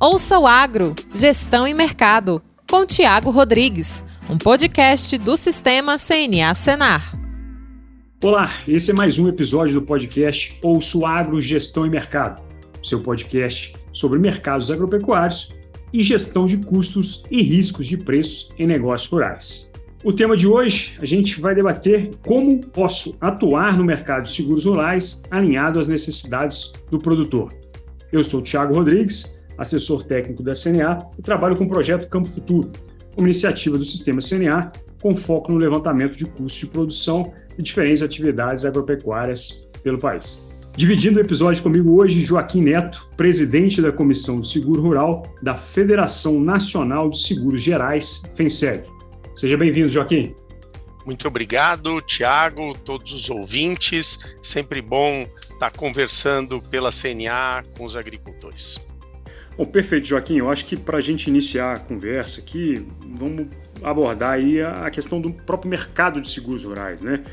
Ouça o Agro, Gestão e Mercado, com Tiago Rodrigues, um podcast do Sistema CNA Senar. Olá, esse é mais um episódio do podcast Ouça o Agro, Gestão e Mercado, seu podcast sobre mercados agropecuários e gestão de custos e riscos de preços em negócios rurais. O tema de hoje, a gente vai debater como posso atuar no mercado de seguros rurais alinhado às necessidades do produtor. Eu sou o Tiago Rodrigues, assessor técnico da CNA e trabalho com o projeto Campo Futuro, uma iniciativa do Sistema CNA com foco no levantamento de custos de produção de diferentes atividades agropecuárias pelo país. Dividindo o episódio comigo hoje, Joaquim Neto, presidente da Comissão de Seguro Rural da Federação Nacional de Seguros Gerais, FENSEG. Seja bem-vindo, Joaquim. Muito obrigado, Tiago, todos os ouvintes. Sempre bom estar conversando pela CNA com os agricultores. Bom, perfeito, Joaquim. Eu acho que para a gente iniciar a conversa aqui, vamos abordar aí a questão do próprio mercado de seguros rurais, né?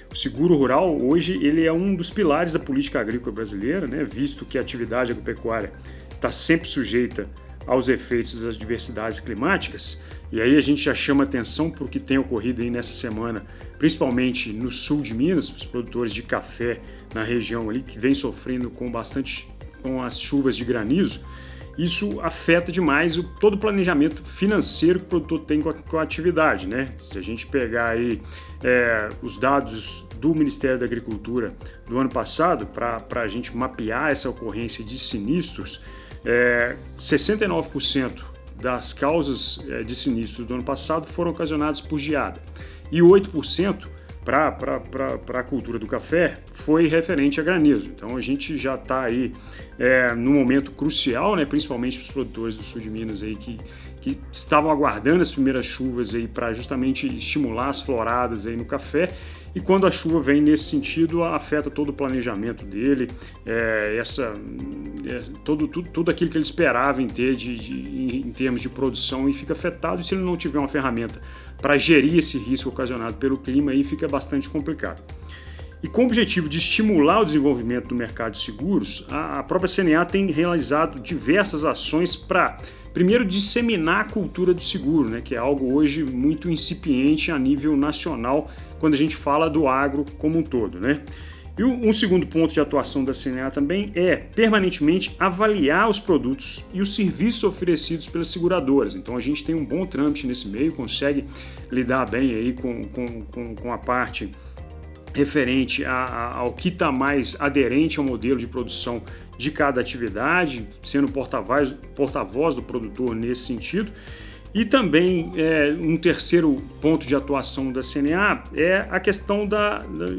O seguro rural, hoje, ele é um dos pilares da política agrícola brasileira, né? Visto que a atividade agropecuária está sempre sujeita aos efeitos das diversidades climáticas. E aí a gente já chama atenção para o que tem ocorrido aí nessa semana, principalmente no sul de Minas, os produtores de café na região ali, que vem sofrendo com as chuvas de granizo. Isso afeta demais todo o planejamento financeiro que o produtor tem com a atividade, né? Se a gente pegar aí os dados do Ministério da Agricultura do ano passado, para a gente mapear essa ocorrência de sinistros, 69% das causas de sinistros do ano passado foram ocasionadas por geada e 8% para a cultura do café foi referente a granizo. Então a gente já está aí num momento crucial, né, principalmente para os produtores do sul de Minas aí, que estavam aguardando as primeiras chuvas aí para justamente estimular as floradas aí no café. E quando a chuva vem nesse sentido, afeta todo o planejamento dele, tudo aquilo que ele esperava em ter em termos de produção, e fica afetado. E se ele não tiver uma ferramenta para gerir esse risco ocasionado pelo clima, aí fica bastante complicado. E com o objetivo de estimular o desenvolvimento do mercado de seguros, a própria CNA tem realizado diversas ações para, primeiro, disseminar a cultura do seguro, né, que é algo hoje muito incipiente a nível nacional, quando a gente fala do agro como um todo, né? E um segundo ponto de atuação da CNA também é permanentemente avaliar os produtos e os serviços oferecidos pelas seguradoras. Então a gente tem um bom trâmite nesse meio, consegue lidar bem aí com a parte referente ao que está mais aderente ao modelo de produção de cada atividade, sendo porta-voz do produtor nesse sentido. E também um terceiro ponto de atuação da CNA é a questão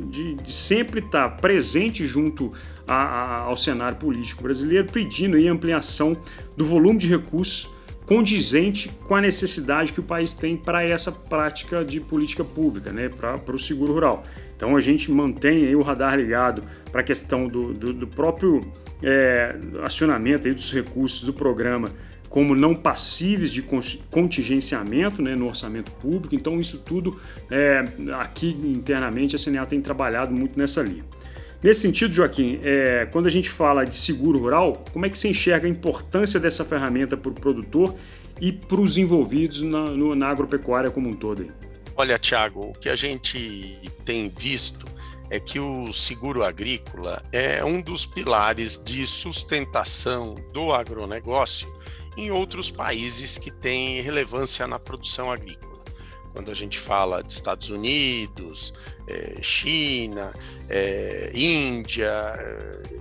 de sempre estar presente junto ao cenário político brasileiro, pedindo aí ampliação do volume de recursos condizente com a necessidade que o país tem para essa prática de política pública, né, para o seguro rural. Então a gente mantém aí o radar ligado para a questão do próprio acionamento aí dos recursos do programa como não passíveis de contingenciamento, né, no orçamento público. Então isso tudo, aqui internamente, a CNA tem trabalhado muito nessa linha. Nesse sentido, Joaquim, quando a gente fala de seguro rural, como é que você enxerga a importância dessa ferramenta para o produtor e para os envolvidos na agropecuária como um todo? Aí? Olha, Tiago, o que a gente tem visto é que o seguro agrícola é um dos pilares de sustentação do agronegócio em outros países que têm relevância na produção agrícola. Quando a gente fala de Estados Unidos, China, Índia,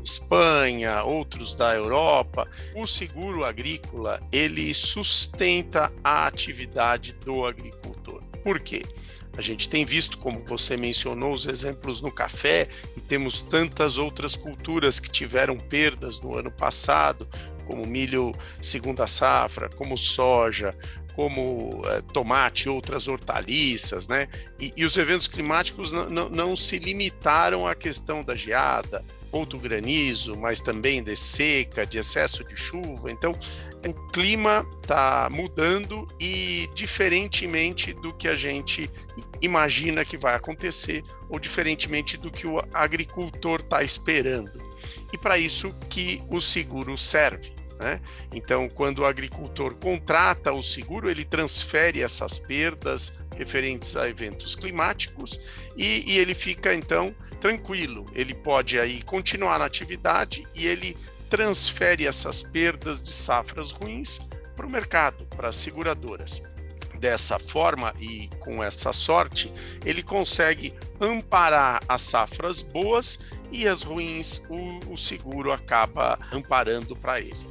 Espanha, outros da Europa, o seguro agrícola, ele sustenta a atividade do agricultor. Por quê? A gente tem visto, como você mencionou, os exemplos no café, e temos tantas outras culturas que tiveram perdas no ano passado, como milho segunda safra, como soja, como tomate e outras hortaliças, né? E os eventos climáticos não se limitaram à questão da geada ou do granizo, mas também de seca, de excesso de chuva. Então, o clima está mudando e, diferentemente do que a gente imagina que vai acontecer, ou diferentemente do que o agricultor está esperando. E para isso que o seguro serve. né? Então, quando o agricultor contrata o seguro, ele transfere essas perdas referentes a eventos climáticos e ele fica, então, tranquilo. Ele pode aí continuar na atividade e ele transfere essas perdas de safras ruins para o mercado, para as seguradoras. Dessa forma e com essa sorte, ele consegue amparar as safras boas e as ruins o seguro acaba amparando para ele.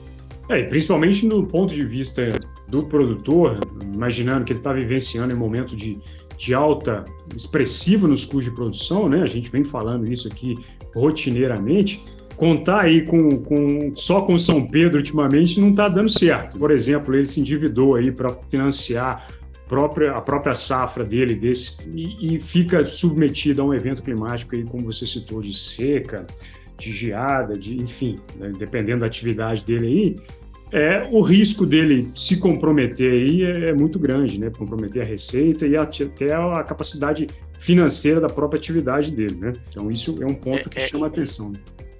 E principalmente no ponto de vista do produtor, imaginando que ele está vivenciando um momento de alta expressiva nos custos de produção, né? A gente vem falando isso aqui rotineiramente. Contar aí só com São Pedro ultimamente não está dando certo. Por exemplo, ele se endividou aí para financiar a própria safra dele e fica submetido a um evento climático aí, como você citou, de seca, de geada, enfim, né, dependendo da atividade dele aí, o risco dele se comprometer aí é muito grande, né? Comprometer a receita e até a capacidade financeira da própria atividade dele, né? Então isso é um ponto que chama a atenção.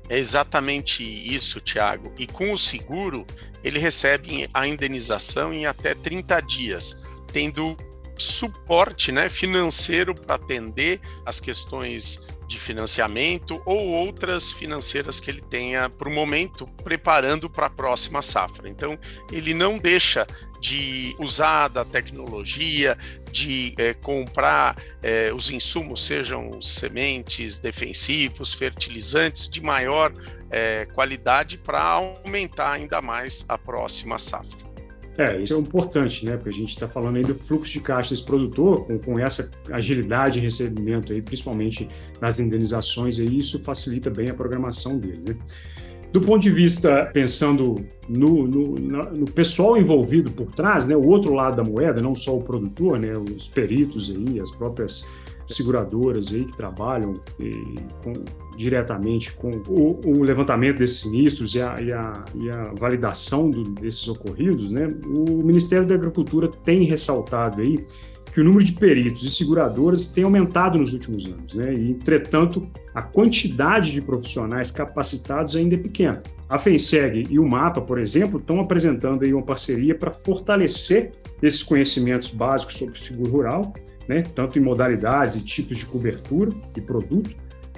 É exatamente isso, Thiago. E com o seguro, ele recebe a indenização em até 30 dias, tendo suporte, né, financeiro para atender as questões de financiamento ou outras financeiras que ele tenha para o momento, preparando para a próxima safra. Então, ele não deixa de usar da tecnologia, de comprar os insumos, sejam sementes, defensivos, fertilizantes de maior qualidade para aumentar ainda mais a próxima safra. Isso é importante, né? Porque a gente está falando aí do fluxo de caixa desse produtor, com essa agilidade de recebimento aí, principalmente nas indenizações, aí, isso facilita bem a programação dele, né? Do ponto de vista, pensando no pessoal envolvido por trás, né? O outro lado da moeda, não só o produtor, né? Os peritos aí, as próprias seguradoras aí que trabalham diretamente com o levantamento desses sinistros e a validação desses ocorridos, né? O Ministério da Agricultura tem ressaltado aí que o número de peritos e seguradoras tem aumentado nos últimos anos, né? E, entretanto, a quantidade de profissionais capacitados ainda é pequena. A FENSEG e o MAPA, por exemplo, estão apresentando aí uma parceria para fortalecer esses conhecimentos básicos sobre o seguro rural, né? Tanto em modalidades e tipos de cobertura e produto,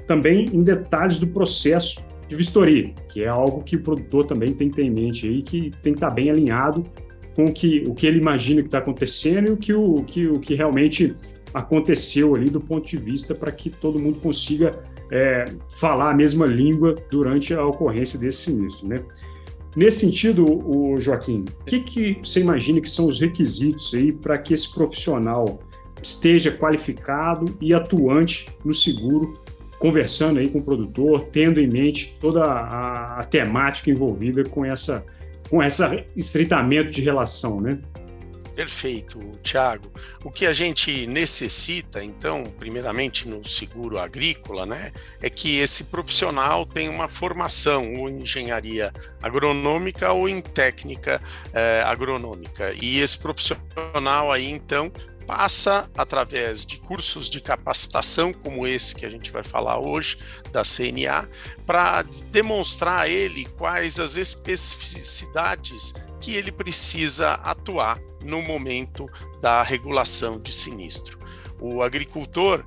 também em detalhes do processo de vistoria, que é algo que o produtor também tem que ter em mente aí, que tem que estar bem alinhado com o que ele imagina que está acontecendo e o que realmente aconteceu ali do ponto de vista para que todo mundo consiga falar a mesma língua durante a ocorrência desse sinistro, né? Nesse sentido, Joaquim, o que você imagina que são os requisitos aí para que esse profissional esteja qualificado e atuante no seguro, conversando aí com o produtor, tendo em mente toda a temática envolvida com esse estreitamento de relação, né? Perfeito, Thiago. O que a gente necessita, então, primeiramente no seguro agrícola, né, é que esse profissional tenha uma formação ou em engenharia agronômica ou em técnica agronômica. E esse profissional aí, então, passa através de cursos de capacitação, como esse que a gente vai falar hoje, da CNA, para demonstrar a ele quais as especificidades que ele precisa atuar no momento da regulação de sinistro. O agricultor,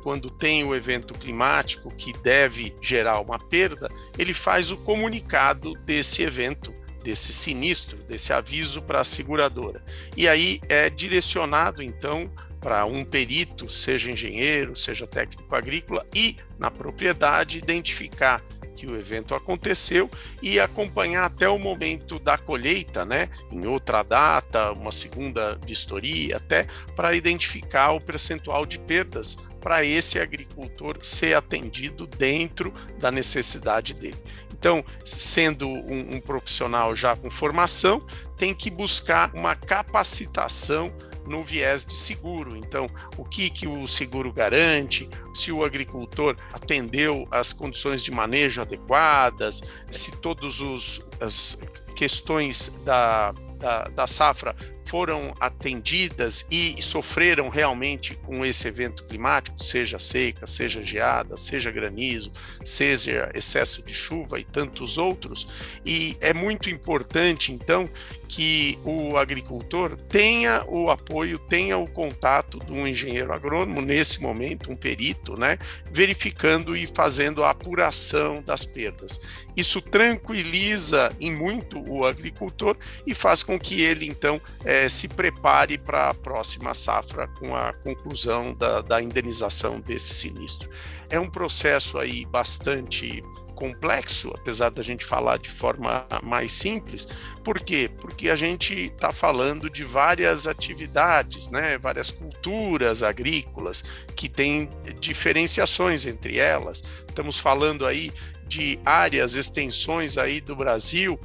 quando tem o evento climático que deve gerar uma perda, ele faz o comunicado desse evento, desse sinistro, desse aviso para a seguradora. E aí é direcionado, então, para um perito, seja engenheiro, seja técnico agrícola, e na propriedade identificar que o evento aconteceu e acompanhar até o momento da colheita, né, em outra data, uma segunda vistoria, até para identificar o percentual de perdas para esse agricultor ser atendido dentro da necessidade dele. Então, sendo um profissional já com formação, tem que buscar uma capacitação no viés de seguro. Então, o que o seguro garante, se o agricultor atendeu às condições de manejo adequadas, se todas as questões da safra foram atendidas e sofreram realmente com esse evento climático, seja seca, seja geada, seja granizo, seja excesso de chuva e tantos outros. E é muito importante, então, que o agricultor tenha o apoio, tenha o contato de um engenheiro agrônomo, nesse momento, um perito, né, verificando e fazendo a apuração das perdas. Isso tranquiliza em muito o agricultor e faz com que ele, então, se prepare para a próxima safra com a conclusão da indenização desse sinistro. É um processo aí bastante complexo, apesar da gente falar de forma mais simples. Por quê? Porque a gente está falando de várias atividades, né? Várias culturas agrícolas que têm diferenciações entre elas. Estamos falando aí de áreas, extensões aí do Brasil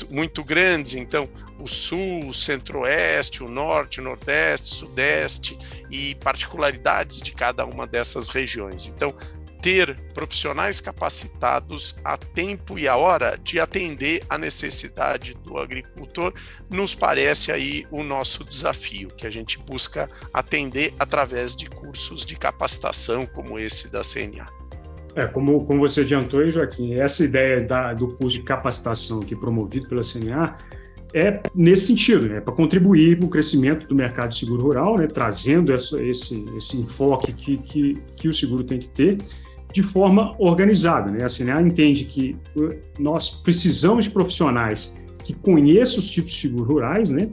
muito grandes, então o sul, o centro-oeste, o norte, o nordeste, o sudeste e particularidades de cada uma dessas regiões. Então, ter profissionais capacitados a tempo e a hora de atender a necessidade do agricultor nos parece aí o nosso desafio, que a gente busca atender através de cursos de capacitação como esse da CNA. Como você adiantou, Joaquim, essa ideia do curso de capacitação aqui promovido pela CNA é nesse sentido, né, para contribuir para o crescimento do mercado de seguro rural, né, trazendo esse enfoque que o seguro tem que ter de forma organizada, né? A CNA entende que nós precisamos de profissionais que conheçam os tipos de seguros rurais, né,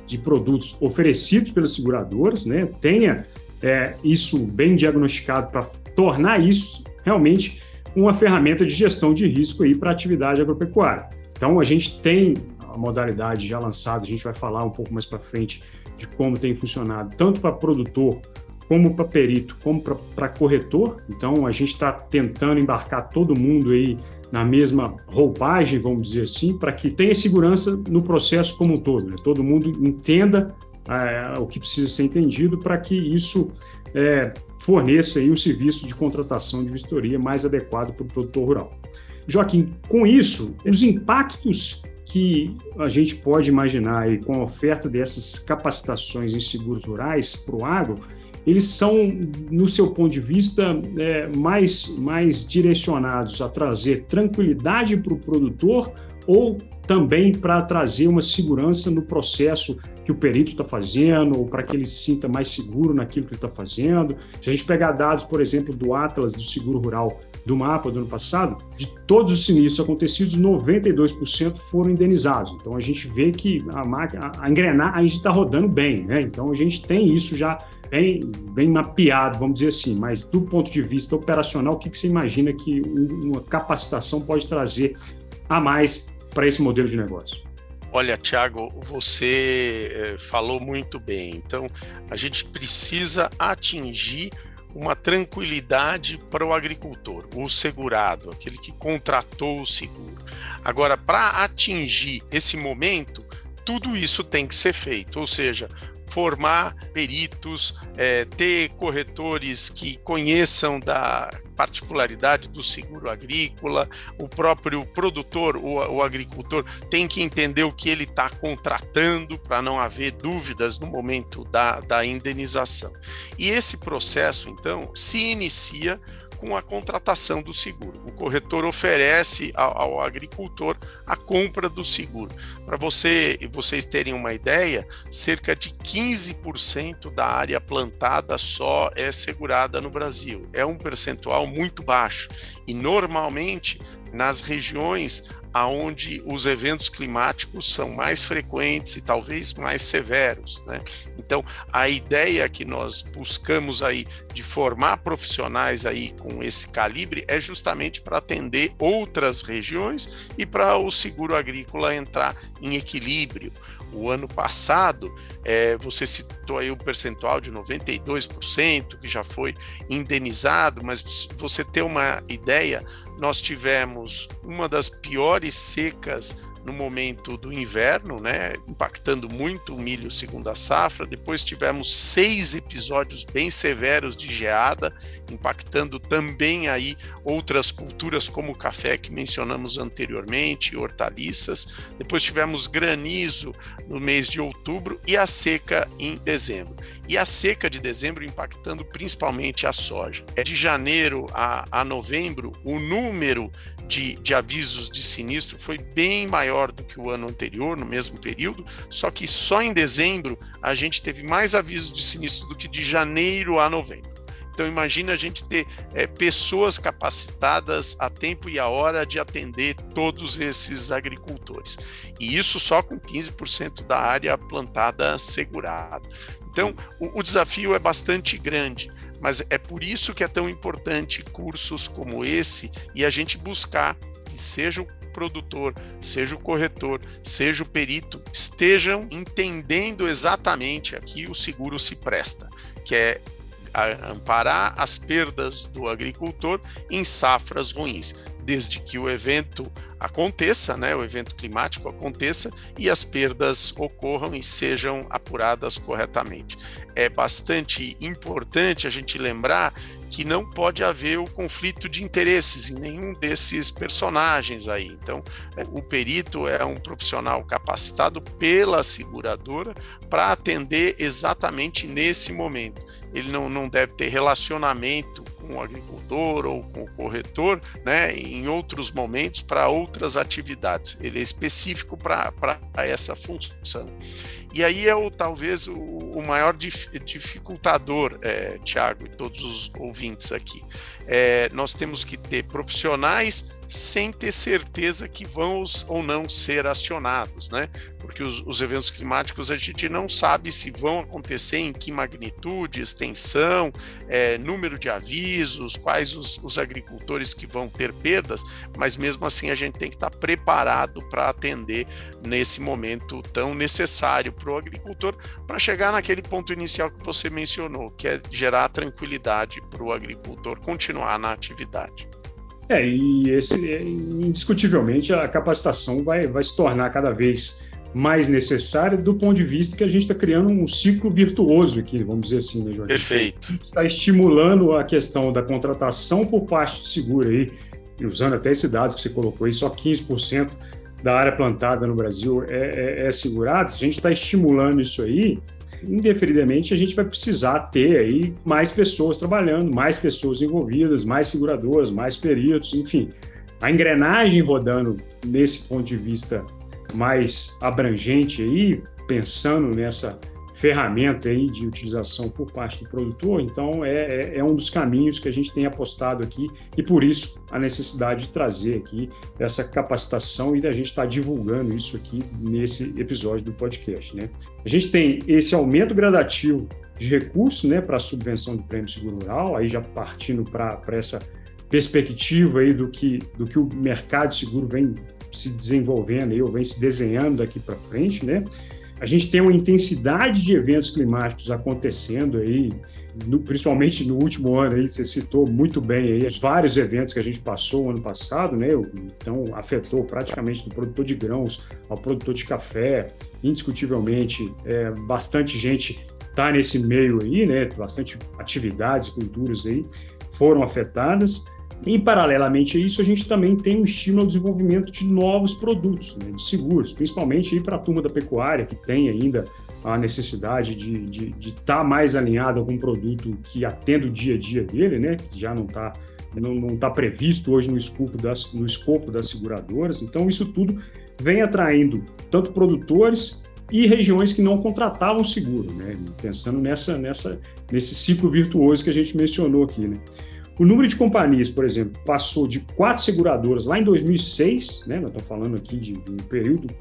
de produtos oferecidos pelas seguradoras, né, tenha isso bem diagnosticado para tornar isso realmente uma ferramenta de gestão de risco para a atividade agropecuária. Então, a gente tem a modalidade já lançada, a gente vai falar um pouco mais para frente de como tem funcionado, tanto para produtor, como para perito, como para corretor. Então, a gente está tentando embarcar todo mundo aí na mesma roupagem, vamos dizer assim, para que tenha segurança no processo como um todo, né? Todo mundo entenda o que precisa ser entendido para que isso forneça aí um serviço de contratação de vistoria mais adequado para o produtor rural. Joaquim, com isso, os impactos que a gente pode imaginar aí com a oferta dessas capacitações em seguros rurais para o agro, eles são, no seu ponto de vista, mais direcionados a trazer tranquilidade para o produtor ou também para trazer uma segurança no processo que o perito está fazendo ou para que ele se sinta mais seguro naquilo que ele está fazendo. Se a gente pegar dados, por exemplo, do Atlas do Seguro Rural do MAPA do ano passado, de todos os sinistros acontecidos, 92% foram indenizados. Então, a gente vê que a engrenagem está rodando bem, né? Então, a gente tem isso já bem mapeado, vamos dizer assim, mas do ponto de vista operacional, o que você imagina que uma capacitação pode trazer a mais para esse modelo de negócio? Olha, Thiago, você falou muito bem. Então, a gente precisa atingir uma tranquilidade para o agricultor, o segurado, aquele que contratou o seguro. Agora, para atingir esse momento, tudo isso tem que ser feito, ou seja, formar peritos, ter corretores que conheçam da particularidade do seguro agrícola, o próprio produtor, o agricultor, tem que entender o que ele está contratando para não haver dúvidas no momento da indenização. E esse processo, então, se inicia com a contratação do seguro. O corretor oferece ao agricultor a compra do seguro. Para vocês terem uma ideia, cerca de 15% da área plantada só é segurada no Brasil. É um percentual muito baixo e normalmente nas regiões onde os eventos climáticos são mais frequentes e talvez mais severos, né? Então, a ideia que nós buscamos aí de formar profissionais aí com esse calibre é justamente para atender outras regiões e para o seguro agrícola entrar em equilíbrio. O ano passado, você citou aí um percentual de 92% que já foi indenizado, mas você ter uma ideia, nós tivemos uma das piores secas no momento do inverno, né, impactando muito o milho segunda safra. Depois tivemos 6 episódios bem severos de geada, impactando também aí outras culturas como o café que mencionamos anteriormente, hortaliças. Depois tivemos granizo no mês de outubro e a seca em dezembro. E a seca de dezembro impactando principalmente a soja. De janeiro a novembro, o número de avisos de sinistro foi bem maior do que o ano anterior, no mesmo período, só que só em dezembro a gente teve mais avisos de sinistro do que de janeiro a novembro. Então imagina a gente ter pessoas capacitadas a tempo e a hora de atender todos esses agricultores. E isso só com 15% da área plantada segurada. Então o desafio é bastante grande, mas é por isso que é tão importante cursos como esse e a gente buscar que seja o produtor, seja o corretor, seja o perito, estejam entendendo exatamente a que o seguro se presta, que é amparar as perdas do agricultor em safras ruins, desde que o evento aconteça, né, o evento climático aconteça e as perdas ocorram e sejam apuradas corretamente. É bastante importante a gente lembrar que não pode haver o conflito de interesses em nenhum desses personagens aí. Então, o perito é um profissional capacitado pela seguradora para atender exatamente nesse momento. Ele não deve ter relacionamento com o agricultor ou com o corretor, né, em outros momentos para outras atividades. Ele é específico para essa função. E aí é talvez o maior dificultador, Tiago, e todos os ouvintes aqui. Nós temos que ter profissionais sem ter certeza que vão ou não ser acionados, né? Porque os eventos climáticos a gente não sabe se vão acontecer, em que magnitude, extensão, número de avisos, quais os agricultores que vão ter perdas, mas mesmo assim a gente tem que estar preparado para atender nesse momento tão necessário para o agricultor, para chegar naquele ponto inicial que você mencionou, que é gerar tranquilidade para o agricultor continuar na atividade. Indiscutivelmente, a capacitação vai se tornar cada vez mais necessária do ponto de vista que a gente está criando um ciclo virtuoso aqui, vamos dizer assim, né, Jorge? Perfeito. Está estimulando a questão da contratação por parte de seguro aí, e usando até esse dado que você colocou aí, só 15% da área plantada no Brasil é segurada. Se a gente está estimulando isso aí, indefinidamente a gente vai precisar ter aí mais pessoas trabalhando, mais pessoas envolvidas, mais seguradoras, mais peritos, enfim. A engrenagem rodando nesse ponto de vista mais abrangente aí, pensando nessa ferramenta aí de utilização por parte do produtor, então é um dos caminhos que a gente tem apostado aqui e por isso a necessidade de trazer aqui essa capacitação e da gente estar divulgando isso aqui nesse episódio do podcast, né? A gente tem esse aumento gradativo de recursos, né, para a subvenção do Prêmio Seguro Rural, aí já partindo para essa perspectiva aí do que o mercado de seguro vem se desenvolvendo aí, ou vem se desenhando daqui para frente, né? A gente tem uma intensidade de eventos climáticos acontecendo aí, principalmente no último ano aí, você citou muito bem aí os vários eventos que a gente passou ano passado, né? Então afetou praticamente do produtor de grãos ao produtor de café, indiscutivelmente, bastante gente está nesse meio aí, né? Bastante atividades e culturas aí foram afetadas. E, paralelamente a isso, a gente também tem um estímulo ao desenvolvimento de novos produtos, né, de seguros, principalmente para a turma da pecuária, que tem ainda a necessidade de estar mais alinhado com um produto que atenda o dia a dia dele, né, que já não está previsto hoje no escopo das seguradoras. Então, isso tudo vem atraindo tanto produtores e regiões que não contratavam seguro, né, pensando nesse ciclo virtuoso que a gente mencionou aqui, né. O número de companhias, por exemplo, passou de 4 seguradoras lá em 2006, né, nós estamos falando aqui de um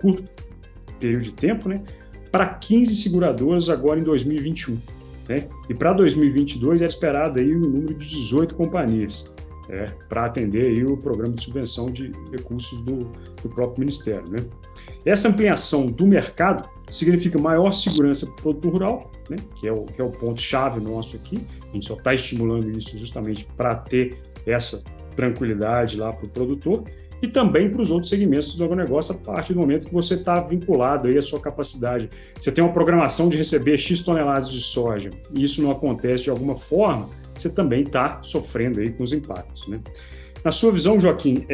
curto período de tempo, né, para 15 seguradoras agora em 2021. Né, e para 2022 era esperado aí um número de 18 companhias, para atender aí o programa de subvenção de recursos do próprio Ministério. Né. Essa ampliação do mercado significa maior segurança para o produtor rural, né, que é o ponto-chave nosso aqui. A gente só está estimulando isso justamente para ter essa tranquilidade lá para o produtor e também para os outros segmentos do agronegócio a partir do momento que você está vinculado aí à sua capacidade. Você tem uma programação de receber X toneladas de soja e isso não acontece de alguma forma, você também está sofrendo aí com os impactos, né? Na sua visão, Joaquim,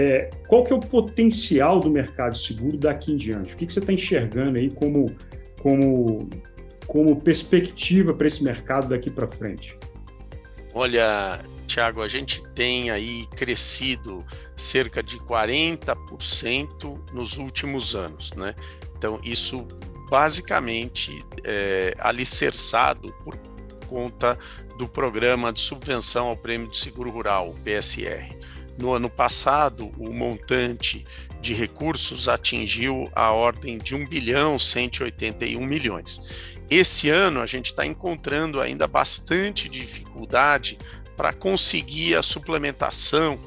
qual que é o potencial do mercado seguro daqui em diante? O que você está enxergando aí como perspectiva para esse mercado daqui para frente? Olha, Thiago, a gente tem aí crescido cerca de 40% nos últimos anos, né? Então, isso basicamente é alicerçado por conta do Programa de Subvenção ao Prêmio de Seguro Rural, o PSR. No ano passado, o montante de recursos atingiu a ordem de 1.181 bilhões. Esse ano, a gente está encontrando ainda bastante dificuldade para conseguir a suplementação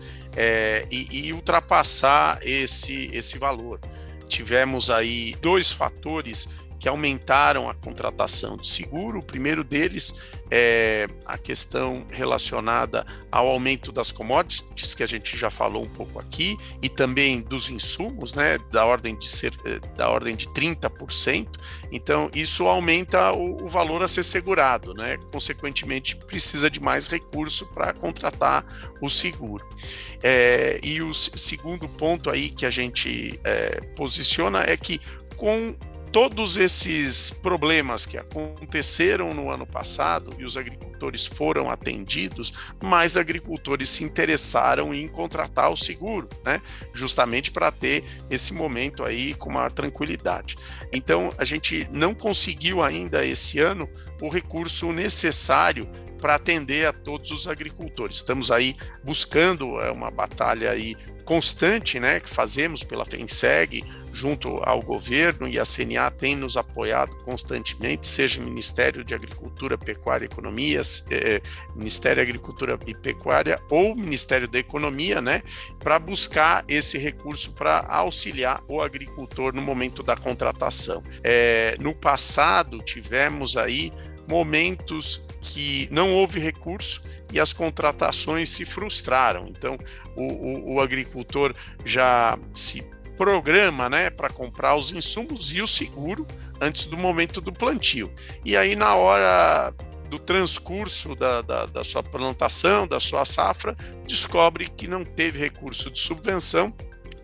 e ultrapassar esse valor. Tivemos aí 2 fatores que aumentaram a contratação de seguro. O primeiro deles é a questão relacionada ao aumento das commodities, que a gente já falou um pouco aqui, e também dos insumos, né, da ordem de 30%. Então, isso aumenta o valor a ser segurado, né? Consequentemente, precisa de mais recurso para contratar o seguro. E o segundo ponto aí que a gente posiciona é que com todos esses problemas que aconteceram no ano passado e os agricultores foram atendidos, mais agricultores se interessaram em contratar o seguro, né? Justamente para ter esse momento aí com maior tranquilidade. Então, a gente não conseguiu ainda esse ano o recurso necessário para atender a todos os agricultores. Estamos aí buscando uma batalha aí constante, né, que fazemos pela FENSEG junto ao governo, e a CNA tem nos apoiado constantemente, seja Ministério de Agricultura, Pecuária e Economia, Ministério da Agricultura e Pecuária ou Ministério da Economia, né, para buscar esse recurso para auxiliar o agricultor no momento da contratação. No passado, tivemos aí momentos que não houve recurso e as contratações se frustraram. Então, o agricultor já se programa, né, para comprar os insumos e o seguro antes do momento do plantio. E aí, na hora do transcurso da sua plantação, da sua safra, descobre que não teve recurso de subvenção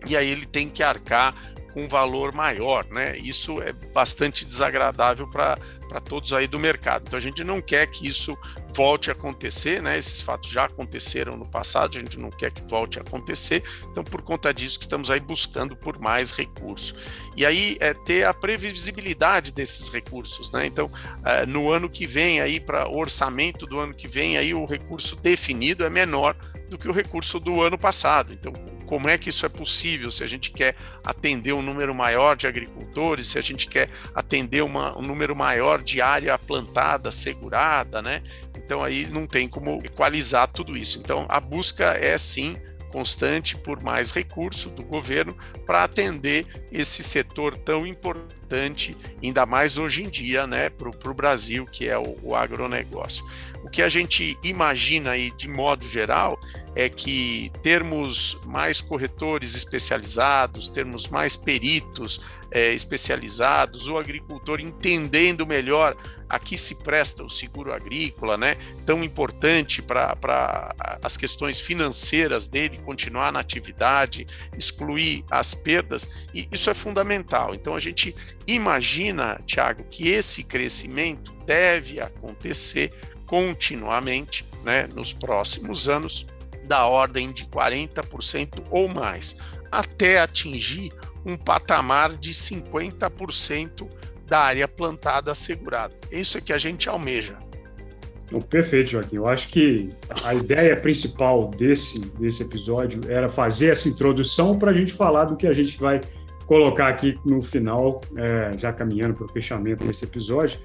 e aí ele tem que arcar com um valor maior, né? Isso é bastante desagradável para todos aí do mercado. Então a gente não quer que isso volte a acontecer, né? Esses fatos já aconteceram no passado, a gente não quer que volte a acontecer. Então, por conta disso que estamos aí buscando por mais recursos. E aí ter a previsibilidade desses recursos, né? Então, no ano que vem aí, para o orçamento do ano que vem, aí o recurso definido é menor do que o recurso do ano passado. Então, como é que isso é possível se a gente quer atender um número maior de agricultores, se a gente quer atender um número maior de área plantada, segurada, né? Então aí não tem como equalizar tudo isso. Então a busca é sim constante por mais recurso do governo para atender esse setor tão importante, ainda mais hoje em dia, né, para o Brasil, que é o agronegócio. O que a gente imagina aí, de modo geral, é que termos mais corretores especializados, termos mais peritos especializados, o agricultor entendendo melhor a que se presta o seguro agrícola, né, tão importante para as questões financeiras dele, continuar na atividade, excluir as perdas, e isso é fundamental. Então a gente imagina, Thiago, que esse crescimento deve acontecer continuamente, né, nos próximos anos, da ordem de 40% ou mais, até atingir um patamar de 50% da área plantada assegurada. Isso é que a gente almeja. Perfeito, Joaquim. Eu acho que a ideia principal desse episódio era fazer essa introdução para a gente falar do que a gente vai colocar aqui no final, já caminhando para o fechamento desse episódio.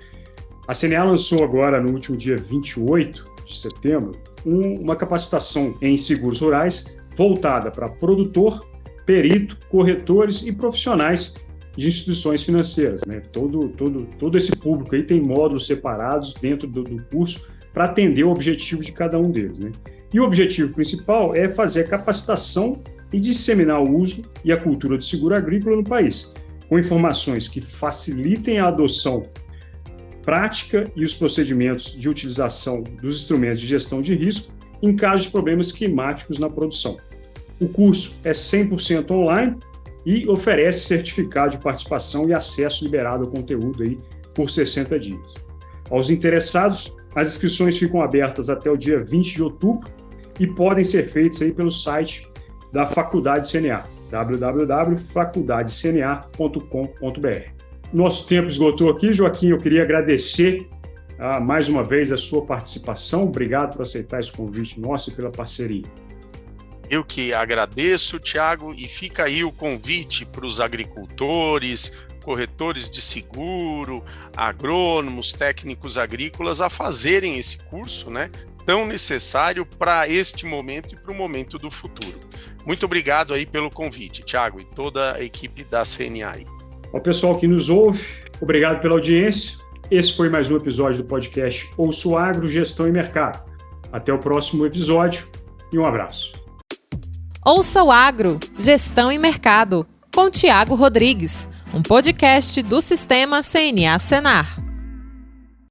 A CNA lançou agora, no último dia 28 de setembro, uma capacitação em seguros rurais voltada para produtor, perito, corretores e profissionais de instituições financeiras, né? Todo esse público aí tem módulos separados dentro do curso para atender o objetivo de cada um deles, né? E o objetivo principal é fazer a capacitação e disseminar o uso e a cultura do seguro agrícola no país, com informações que facilitem a adoção prática e os procedimentos de utilização dos instrumentos de gestão de risco em caso de problemas climáticos na produção. O curso é 100% online e oferece certificado de participação e acesso liberado ao conteúdo aí por 60 dias. Aos interessados, as inscrições ficam abertas até o dia 20 de outubro e podem ser feitas aí pelo site da Faculdade CNA, www.faculdadecna.com.br. Nosso tempo esgotou aqui, Joaquim. Eu queria agradecer mais uma vez a sua participação. Obrigado por aceitar esse convite nosso e pela parceria. Eu que agradeço, Tiago, e fica aí o convite para os agricultores, corretores de seguro, agrônomos, técnicos agrícolas a fazerem esse curso, né, tão necessário para este momento e para o momento do futuro. Muito obrigado aí pelo convite, Tiago, e toda a equipe da CNA. Ao pessoal que nos ouve, obrigado pela audiência. Esse foi mais um episódio do podcast Ouço Agro, Gestão e Mercado. Até o próximo episódio e um abraço. Ouça o Agro, Gestão e Mercado, com Tiago Rodrigues, um podcast do Sistema CNA Senar.